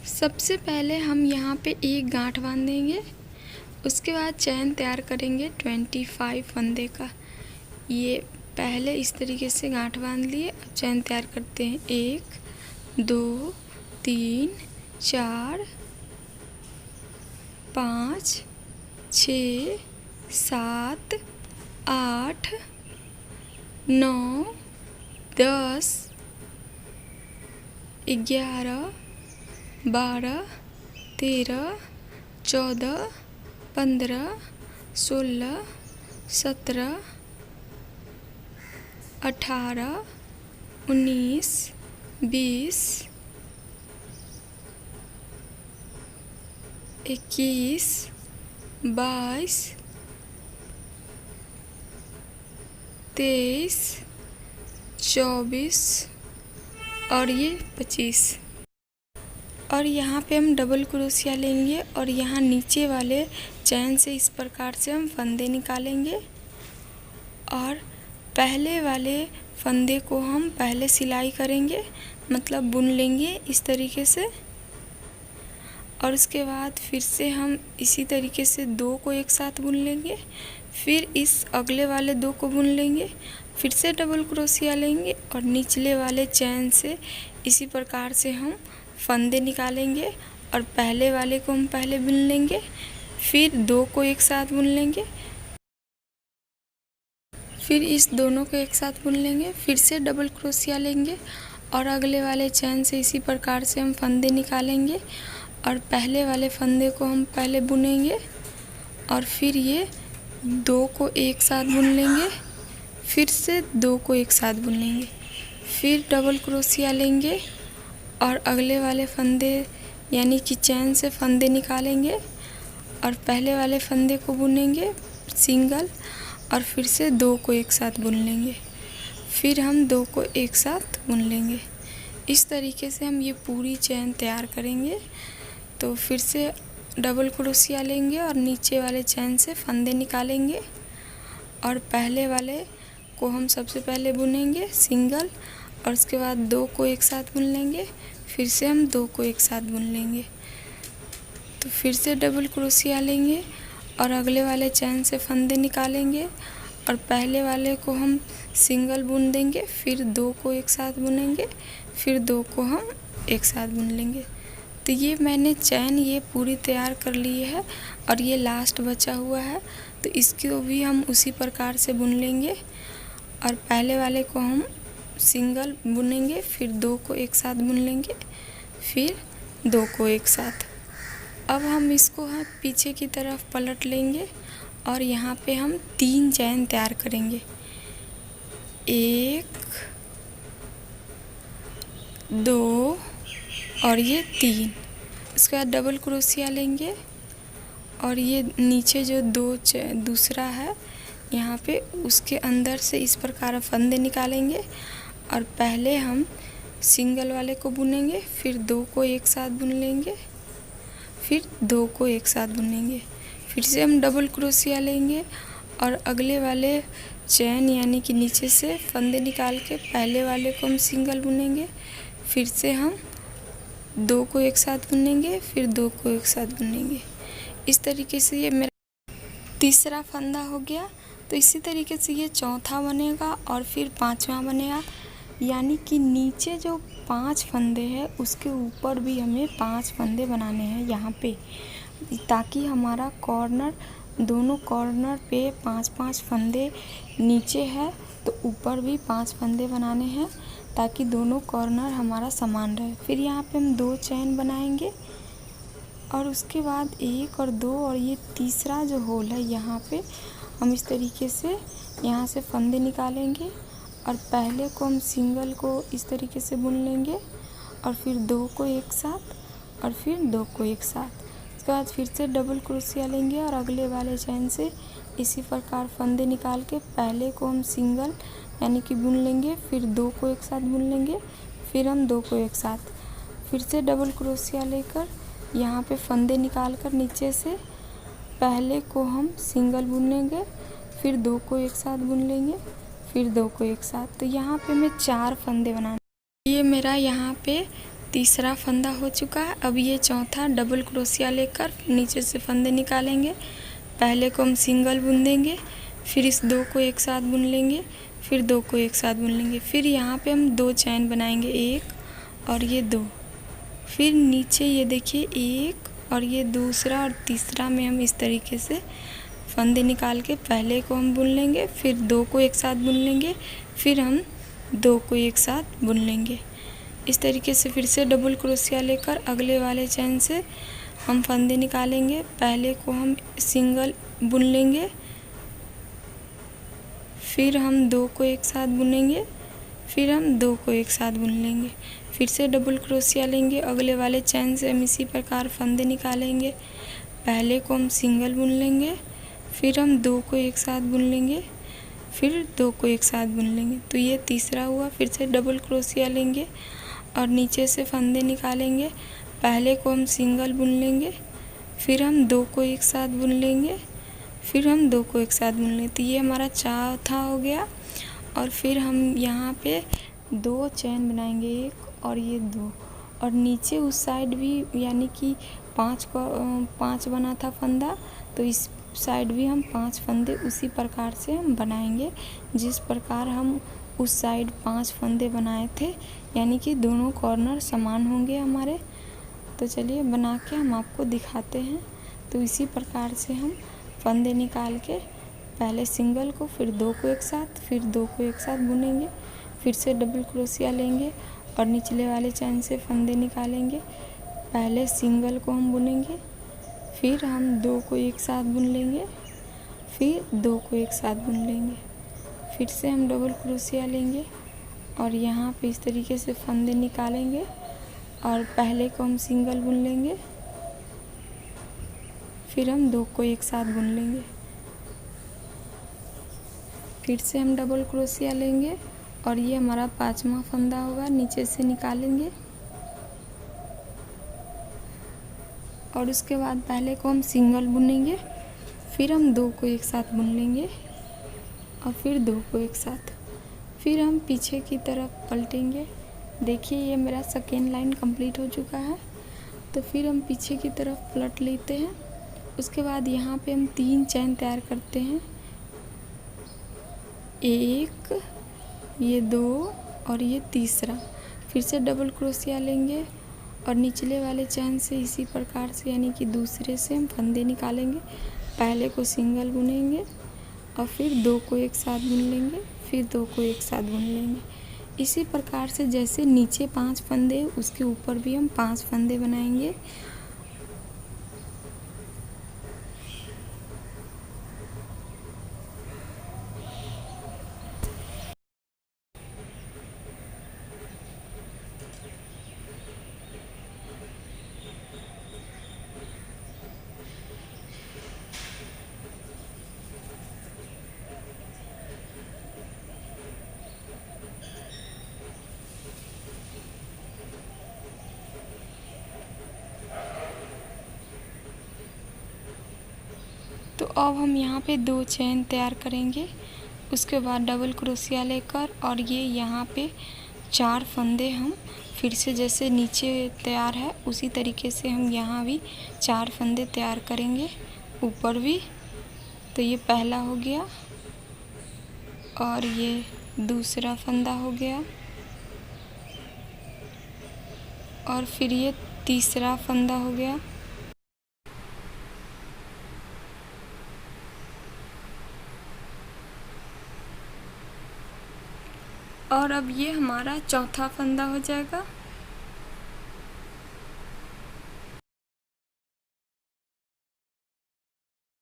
सबसे पहले हम यहाँ पे एक गांठ बांधेंगे, उसके बाद चैन तैयार करेंगे 25 फंदे का। ये पहले इस तरीके से गांठ बांध लिए। अब चैन तैयार करते हैं। 1 2 3 4 5 6 7 8 9 10 11 12 13 14 15 16 17 18 19 20 21 22 23 24 और ये 25। और यहाँ पे हम डबल क्रोशिया लेंगे और यहाँ नीचे वाले चैन से इस प्रकार से हम फंदे निकालेंगे और पहले वाले फंदे को हम पहले सिलाई करेंगे, मतलब बुन लेंगे इस तरीके से। और उसके बाद फिर से हम इसी तरीके से 2 को एक साथ बुन लेंगे, फिर इस अगले वाले 2 को बुन लेंगे, फिर से डबल क्रोशिया लेंगे और निचले वाले चैन से इसी प्रकार से हम फंदे निकालेंगे और पहले वाले को हम पहले बुन लेंगे, फिर 2 को एक साथ बुन लेंगे, फिर इस दोनों को एक साथ बुन लेंगे, फिर से डबल क्रोशिया लेंगे और अगले वाले चैन से इसी प्रकार से हम फंदे निकालेंगे और पहले वाले फंदे को हम पहले बुनेंगे और फिर ये 2 को एक साथ बुन लेंगे, फिर से 2 को एक साथ बुन लेंगे, फिर डबल क्रोशिया लेंगे और अगले वाले फंदे यानी कि चैन से फंदे निकालेंगे और पहले वाले फंदे को बुनेंगे सिंगल और फिर से 2 को एक साथ बुन लेंगे, फिर हम 2 को एक साथ बुन लेंगे। इस तरीके से हम ये पूरी चैन तैयार करेंगे। तो फिर से डबल क्रोशिया लेंगे और नीचे वाले चैन से फंदे निकालेंगे और पहले वाले को हम सबसे पहले बुनेंगे सिंगल और उसके बाद 2 को एक साथ बुन लेंगे, फिर से हम 2 को एक साथ बुन लेंगे। तो फिर से डबल क्रोशिया लेंगे और अगले वाले चैन से फंदे निकालेंगे और पहले वाले को हम सिंगल बुन देंगे, फिर 2 को एक साथ बुनेंगे, फिर 2 को हम एक साथ बुन लेंगे। तो ये मैंने चैन ये पूरी तैयार कर ली है और ये लास्ट बचा हुआ है, तो इसको भी हम उसी प्रकार से बुन लेंगे और पहले वाले को हम सिंगल बुनेंगे, फिर 2 को एक साथ बुन लेंगे, फिर 2 को एक साथ। अब हम इसको पीछे की तरफ पलट लेंगे और यहाँ पे हम 3 चैन तैयार करेंगे। 1 2 और ये 3। इसके बाद डबल क्रोशिया लेंगे और ये नीचे जो दूसरा है यहाँ पे उसके अंदर से इस प्रकार फंदे निकालेंगे और पहले हम सिंगल वाले को बुनेंगे, फिर 2 को एक साथ बुन लेंगे, फिर 2 को एक साथ बुनेंगे, फिर से हम डबल क्रोशिया लेंगे और अगले वाले चैन यानी कि नीचे से फंदे निकाल के पहले वाले को हम सिंगल बुनेंगे, फिर से हम 2 को एक साथ बुनेंगे, फिर 2 को एक साथ बुनेंगे। इस तरीके से ये मेरा तीसरा फंदा हो गया। तो इसी तरीके से ये चौथा बनेगा और फिर 5वां बनेगा, यानी कि नीचे जो 5 फंदे हैं उसके ऊपर भी हमें 5 फंदे बनाने हैं यहाँ पे, ताकि हमारा कॉर्नर दोनों कॉर्नर पे 5-5 फंदे नीचे है, तो ऊपर भी 5 फंदे बनाने हैं ताकि दोनों कॉर्नर हमारा समान रहे। फिर यहाँ पे हम 2 चैन बनाएंगे और उसके बाद 1 और 2 और ये तीसरा जो होल है यहाँ पे हम इस तरीके से यहाँ से फंदे निकालेंगे और पहले को हम सिंगल को इस तरीके से बुन लेंगे और फिर 2 को एक साथ और फिर 2 को एक साथ। उसके बाद फिर से डबल क्रोशिया लेंगे और अगले वाले चैन से इसी प्रकार फंदे निकाल के पहले को हम सिंगल यानी कि बुन लेंगे, फिर 2 को एक साथ बुन लेंगे, फिर हम 2 को एक साथ, फिर से डबल क्रोशिया लेकर यहाँ पे फंदे निकाल कर नीचे से पहले को हम सिंगल बुनेंगे, फिर 2 को एक साथ बुन लेंगे, फिर 2 को एक साथ। तो यहाँ पे मैं 4 फंदे बनाने, ये मेरा यहाँ पे तीसरा फंदा हो चुका है। अब ये चौथा डबल क्रोशिया लेकर नीचे से फंदे निकालेंगे। पहले को हम सिंगल बुन देंगे, फिर इस दो को एक साथ बुन लेंगे, फिर दो को एक साथ बुन लेंगे। फिर यहाँ पे हम दो चैन बनाएंगे, एक और ये दो। फिर नीचे ये देखिए एक और ये दूसरा और तीसरा में हम इस तरीके से फंदे निकाल के पहले को हम बुन लेंगे, फिर दो को एक साथ बुन लेंगे, फिर हम दो को एक साथ बुन लेंगे। इस तरीके से फिर से डबल क्रोशिया लेकर अगले वाले चैन से हम फंदे निकालेंगे। पहले को हम सिंगल बुन लेंगे, फिर हम दो को एक साथ बुनेंगे, फिर हम दो को एक साथ बुन लेंगे। फिर से डबल क्रोशिया लेंगे, अगले वाले चैन से हम इसी प्रकार फंदे निकालेंगे। पहले को हम सिंगल बुन लेंगे, फिर हम दो को एक साथ बुन लेंगे, फिर दो को एक साथ बुन लेंगे। तो ये तीसरा हुआ। फिर से डबल क्रोशिया लेंगे और नीचे से फंदे निकालेंगे। पहले को हम सिंगल बुन लेंगे, फिर हम दो को एक साथ बुन लेंगे, फिर हम दो को एक साथ बुन लेंगे। तो ये हमारा चौथा हो गया। और फिर हम यहाँ पे दो चैन बनाएंगे, एक और ये दो, और नीचे उस साइड भी यानी कि पाँच बना था फंदा, तो इस साइड भी हम 5 फंदे उसी प्रकार से हम बनाएंगे जिस प्रकार हम उस साइड 5 फंदे बनाए थे, यानी कि दोनों कॉर्नर समान होंगे हमारे। तो चलिए बना के हम आपको दिखाते हैं। तो इसी प्रकार से हम फंदे निकाल के पहले सिंगल को, फिर दो को एक साथ, फिर दो को एक साथ बुनेंगे। फिर से डबल क्रोशिया लेंगे और निचले वाले चैन से फंदे निकालेंगे। पहले सिंगल को हम बुनेंगे, फिर हम दो को एक साथ बुन लेंगे, फिर दो को एक साथ बुन लेंगे। फिर से हम डबल क्रोशिया लेंगे और यहाँ पे इस तरीके से फंदे निकालेंगे और पहले को हम सिंगल बुन लेंगे, फिर हम दो को एक साथ बुन लेंगे। फिर से हम डबल क्रोशिया लेंगे और ये हमारा 5वां फंदा होगा, नीचे से निकालेंगे। और उसके बाद पहले को हम सिंगल बुनेंगे, फिर हम दो को एक साथ बुन लेंगे और फिर दो को एक साथ। फिर हम पीछे की तरफ पलटेंगे। देखिए ये मेरा सेकेंड लाइन कंप्लीट हो चुका है। तो फिर हम पीछे की तरफ पलट लेते हैं। उसके बाद यहाँ पे हम 3 चैन तैयार करते हैं, एक, ये दो और ये तीसरा। फिर से डबल क्रोशिया लेंगे और निचले वाले चैन से इसी प्रकार से यानी कि दूसरे से हम फंदे निकालेंगे। पहले को सिंगल बुनेंगे और फिर दो को एक साथ बुन लेंगे, फिर दो को एक साथ बुन लेंगे। इसी प्रकार से जैसे नीचे 5 फंदे उसके ऊपर भी हम 5 फंदे बनाएंगे। तो अब हम यहाँ पे 2 चैन तैयार करेंगे। उसके बाद डबल क्रोशिया लेकर और ये यहाँ पे 4 फंदे हम फिर से जैसे नीचे तैयार है उसी तरीके से हम यहाँ भी 4 फंदे तैयार करेंगे, ऊपर भी। तो ये पहला हो गया और ये दूसरा फंदा हो गया और फिर ये तीसरा फंदा हो गया और अब ये हमारा चौथा फंदा हो जाएगा।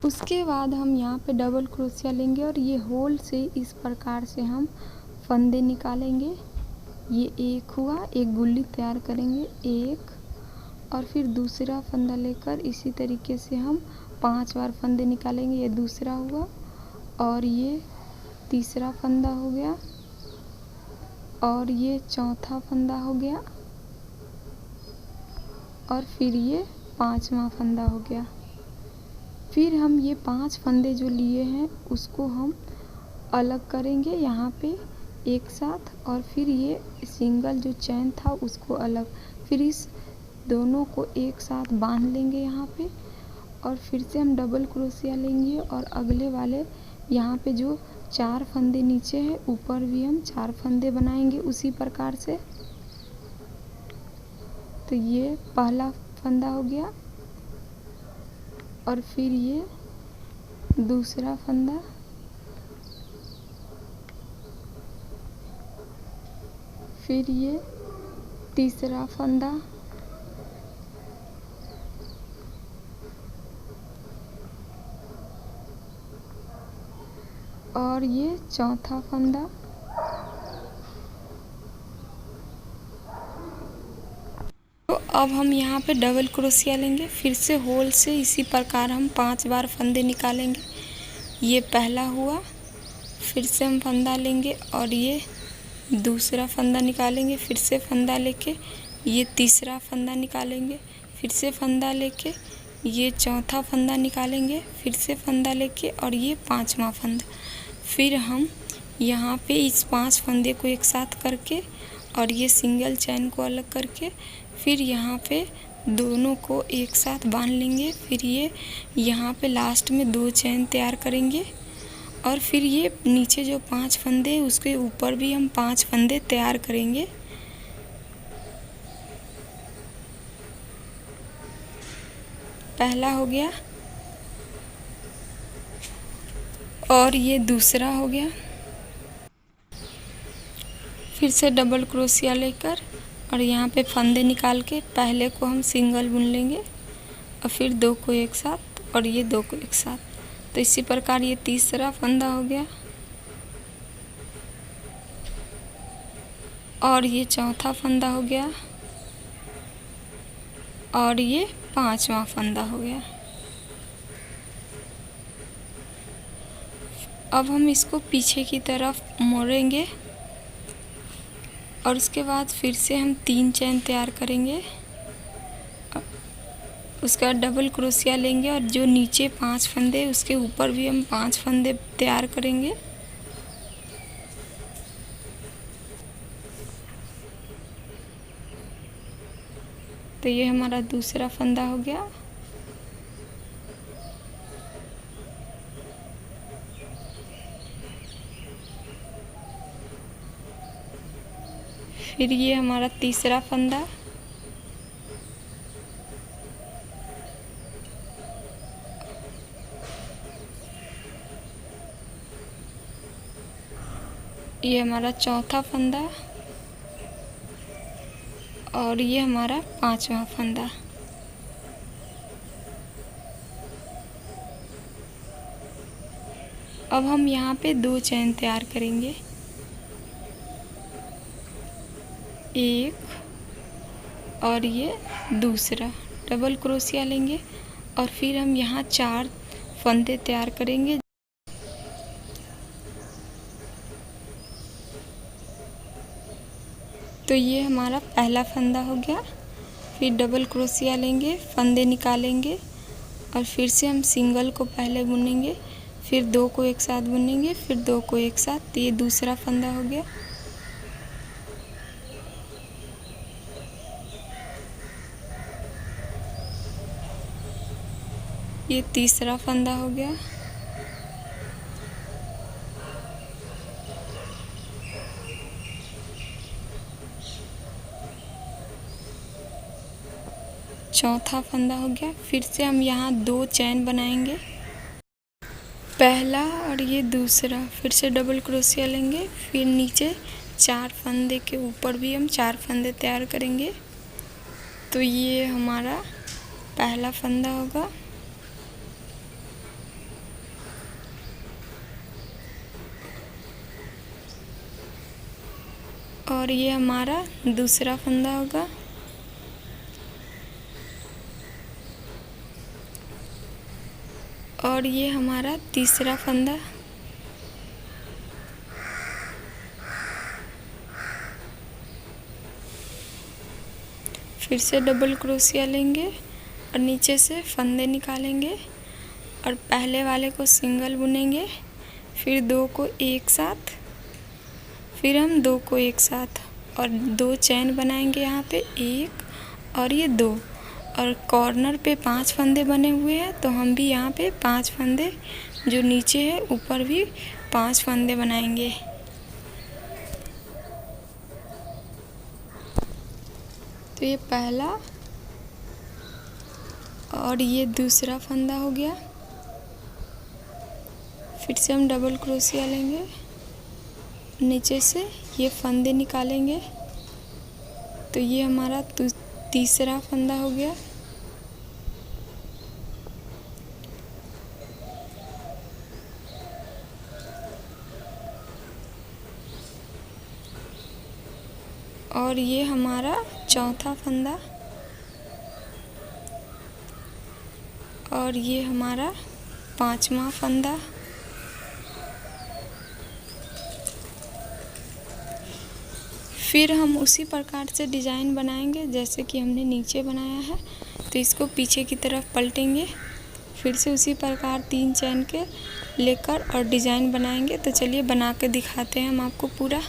उसके बाद हम यहाँ पे डबल क्रोशिया लेंगे और ये होल से इस प्रकार से हम फंदे निकालेंगे। ये एक हुआ, एक गुल्ली तैयार करेंगे, एक, और फिर दूसरा फंदा लेकर इसी तरीके से हम 5 बार फंदे निकालेंगे। ये दूसरा हुआ और ये तीसरा फंदा हो गया और ये चौथा फंदा हो गया और फिर ये 5वां फंदा हो गया। फिर हम ये 5 फंदे जो लिए हैं उसको हम अलग करेंगे यहाँ पे एक साथ, और फिर ये सिंगल जो चैन था उसको अलग। फिर इस दोनों को एक साथ बांध लेंगे यहाँ पे, और फिर से हम डबल क्रोशिया लेंगे और अगले वाले यहाँ पे जो 4 फंदे नीचे हैं ऊपर भी हम 4 फंदे बनाएंगे उसी प्रकार से। तो ये पहला फंदा हो गया और फिर ये दूसरा फंदा, फिर ये तीसरा फंदा, और ये चौथा फंदा, तो अब हम यहाँ पे डबल क्रोशिया लेंगे। फिर से होल से इसी प्रकार हम 5 बार फंदे निकालेंगे। ये पहला हुआ, फिर से हम फंदा लेंगे और ये दूसरा फंदा निकालेंगे, फिर से फंदा लेके ये तीसरा फंदा निकालेंगे, फिर से फंदा लेके ये चौथा फंदा निकालेंगे, फिर से फंदा लेके और ये 5वां फंदा। फिर हम यहाँ पे इस 5 फंदे को एक साथ करके और ये सिंगल चैन को अलग करके फिर यहाँ पे दोनों को एक साथ बांध लेंगे। फिर ये यहाँ पे लास्ट में 2 चैन तैयार करेंगे और फिर ये नीचे जो 5 फंदे उसके ऊपर भी हम 5 फंदे तैयार करेंगे। पहला हो गया और ये दूसरा हो गया। फिर से डबल क्रोशिया लेकर और यहाँ पे फंदे निकाल के पहले को हम सिंगल बुन लेंगे और फिर 2 को एक साथ और ये 2 को एक साथ। तो इसी प्रकार ये तीसरा फंदा हो गया और ये चौथा फंदा हो गया और ये 5वां फंदा हो गया। अब हम इसको पीछे की तरफ मोड़ेंगे और उसके बाद फिर से हम 3 चैन तैयार करेंगे। उसके बाद डबल क्रोशिया लेंगे और जो नीचे 5 फंदे उसके ऊपर भी हम 5 फंदे तैयार करेंगे। तो ये हमारा दूसरा फंदा हो गया। फिर ये हमारा तीसरा फंदा, ये हमारा चौथा फंदा और ये हमारा 5वां फंदा। अब हम यहाँ पे 2 चैन तैयार करेंगे, एक और ये दूसरा। डबल क्रोशिया लेंगे और फिर हम यहाँ 4 फंदे तैयार करेंगे। तो ये हमारा पहला फंदा हो गया। फिर डबल क्रोशिया लेंगे, फंदे निकालेंगे और फिर से हम सिंगल को पहले बुनेंगे, फिर 2 को एक साथ बुनेंगे, फिर 2 को एक साथ। तो ये दूसरा फंदा हो गया। ये तीसरा फंदा हो गया। चौथा फंदा हो गया। फिर से हम यहाँ 2 चैन बनाएंगे, पहला और ये दूसरा। फिर से डबल क्रोशिया लेंगे, फिर नीचे 4 फंदे के ऊपर भी हम 4 फंदे तैयार करेंगे। तो ये हमारा पहला फंदा होगा और ये हमारा दूसरा फंदा होगा और ये हमारा तीसरा फंदा। फिर से डबल क्रोशिया लेंगे और नीचे से फंदे निकालेंगे और पहले वाले को सिंगल बुनेंगे, फिर 2 को एक साथ, फिर हम 2 को एक साथ और 2 चैन बनाएंगे यहाँ पे, 1 और ये 2, और कॉर्नर पे 5 फंदे बने हुए हैं, तो हम भी यहाँ पे 5 फंदे, जो नीचे है ऊपर भी 5 फंदे बनाएंगे। तो ये पहला और ये दूसरा फंदा हो गया। फिर से हम डबल क्रोशिया लेंगे, नीचे से ये फंदे निकालेंगे, तो ये हमारा तीसरा फंदा हो गया। और ये हमारा चौथा फंदा, और ये हमारा 5वां फंदा। फिर हम उसी प्रकार से डिज़ाइन बनाएंगे जैसे कि हमने नीचे बनाया है। तो इसको पीछे की तरफ पलटेंगे, फिर से उसी प्रकार 3 चैन के लेकर और डिज़ाइन बनाएंगे। तो चलिए बना के दिखाते हैं हम आपको पूरा।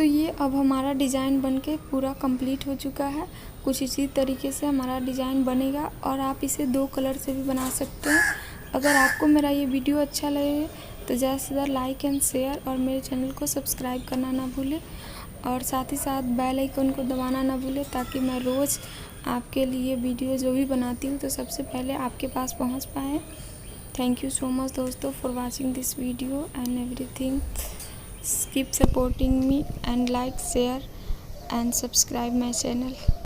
तो ये अब हमारा डिज़ाइन बनके पूरा कंप्लीट हो चुका है। कुछ इसी तरीके से हमारा डिज़ाइन बनेगा और आप इसे 2 कलर से भी बना सकते हैं। अगर आपको मेरा ये वीडियो अच्छा लगे तो ज़्यादा से ज़्यादा लाइक एंड शेयर और मेरे चैनल को सब्सक्राइब करना ना भूलें और साथ ही साथ बेल आइकन को दबाना ना भूलें, ताकि मैं रोज़ आपके लिए वीडियो जो भी बनाती हूँ तो सबसे पहले आपके पास पहुँच पाए। थैंक यू सो मच दोस्तों for watching this video and everything. Keep supporting me and like, share and subscribe my channel.